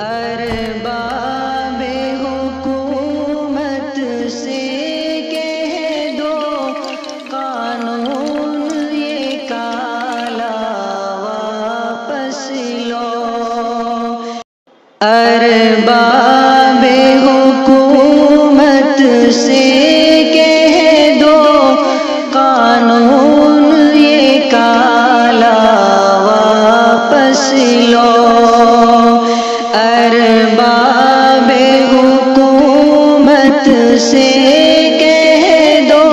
ارباب حکومت سے کہہ دو قانون یہ کالا واپس لو۔ ارباب حکومت سے کہہ دو قانون یہ کالا واپس لو۔ ارباب حکومت سے کہہ دو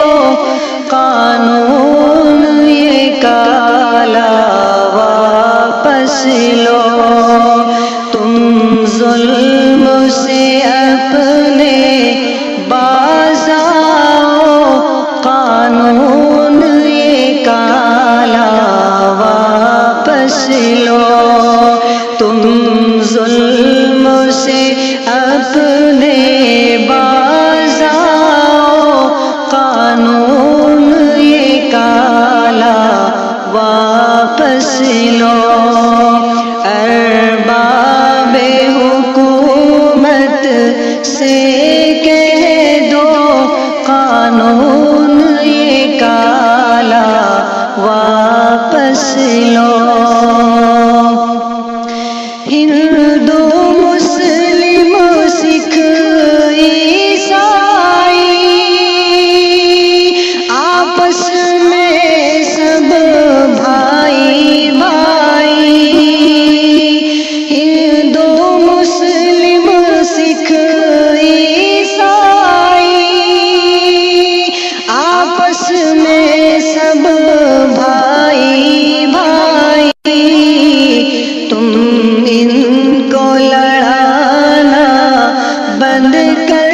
قانون یہ کالا واپس لو۔ تم ظلم سے اپنے باز آؤ، قانون یہ کالا واپس لو۔ تم ظلم سے اپنے باز آؤ، قانون یہ کالا واپس لو۔ ارباب حکومت سے کہہ دو قانون یہ کالا واپس لو۔ ہندو مسلم سکھ عیسائی آپس میں سب بھائی بھائی۔ ہندو مسلم سکھ عیسائی آپس میں سب بھائی بھائی۔ تم ان کو لڑانا بند کر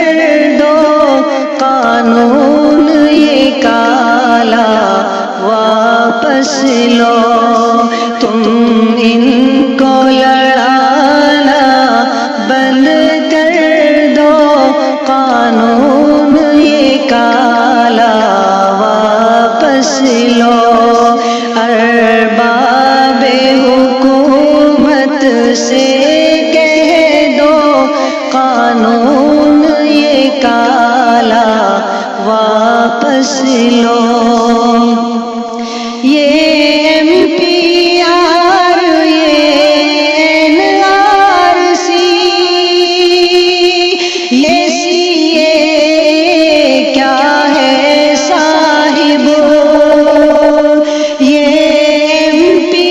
دو، قانون یہ کالا واپس لو۔ تم ان کو لڑانا بند کر دو، قانون یہ کالا واپس لو۔ ارباب حکومت سے کہہ دو قانون یہ کالا واپس لو۔ یہ ایم پی آر یہ این آر سی یہ سی اے کیا ہے صاحب؟ یہ ایم پی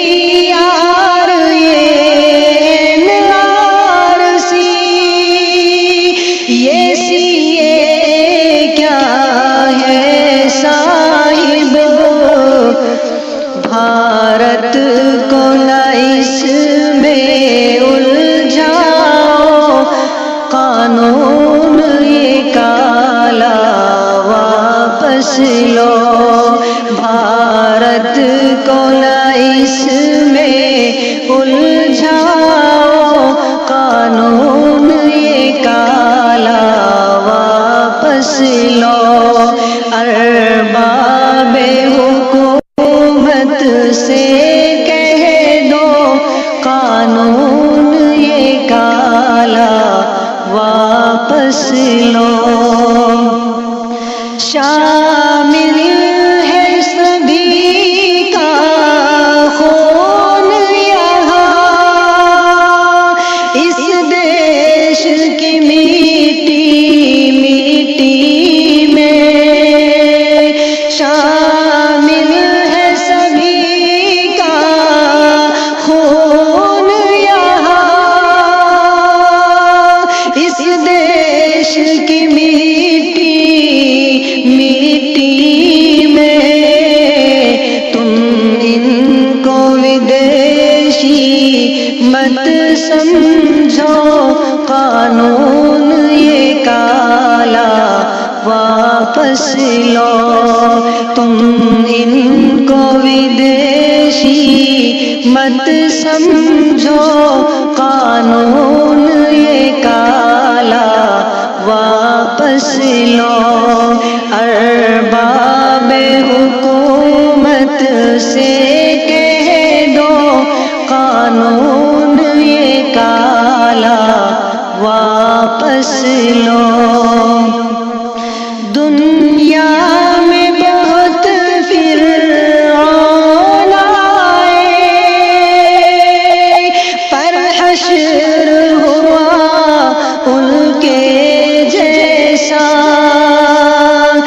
آر یہ این آر سی یہ سی اے کیا ہے صاحب؟ بھارت کو نہ اس میں الجھاؤ، قانون یہ کالا واپس لو۔ بھارت کو نہ اس میں الجھاؤ، قانون یہ کالا واپس لو۔ ارباب حکومت سے کہہ دو قانون یہ کالا واپس لو۔ شامل ہے سبھی کا خون یہاں، اس دیش کی میٹی میٹی میں۔ شامل ہے سبھی کا خون یہاں، اس دیش کی میٹی میٹی میں۔ تم ان کو ودیشی مت سمجھو، قانون یہ کالا واپس لو۔ تم ان کو ودیشی مت سمجھو، قانون یہ کالا واپس لو۔ ارباب حکومت سے کہہ دو قانون یہ کالا واپس لو دنیا میں بہت فرعون آئے پر حشر ہوا ان کے جیسا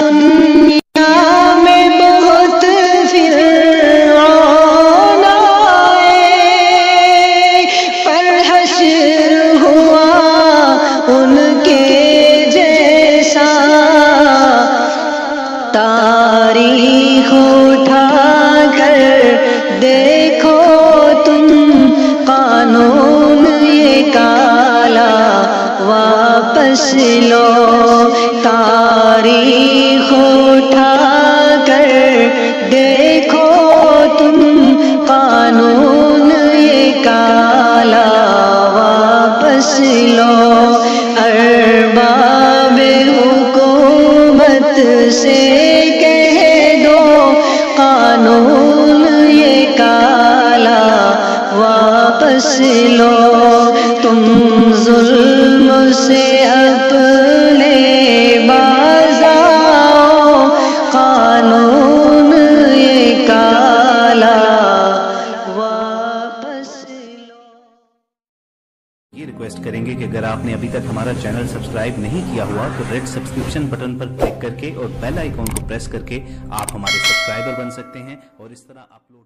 دنیا میں بہت فرعون آئے پر حشر ہوا ان کے جیسا تاریخ اٹھا کر دیکھو تم قانون یہ کالا واپس لو تاریخ اٹھا کر دیکھو تم قانون یہ کالا واپس لو ارباب حکومت سے کہہ دو قانون یہ کالا واپس لو تم ظلم سے اپنے باز آؤ قانون یہ کالا واپس لو. یہ ریکویسٹ کریں گے کہ اگر آپ نے ابھی تک ہمارا چینل سبسکرائب نہیں کیا ہوا تو ریڈ سبسکرپشن بٹن پر کلک کر کے اور بیل آئیکن کو پریس کر کے آپ ہمارے سبسکرائبر بن سکتے ہیں اور اس طرح اپلوڈ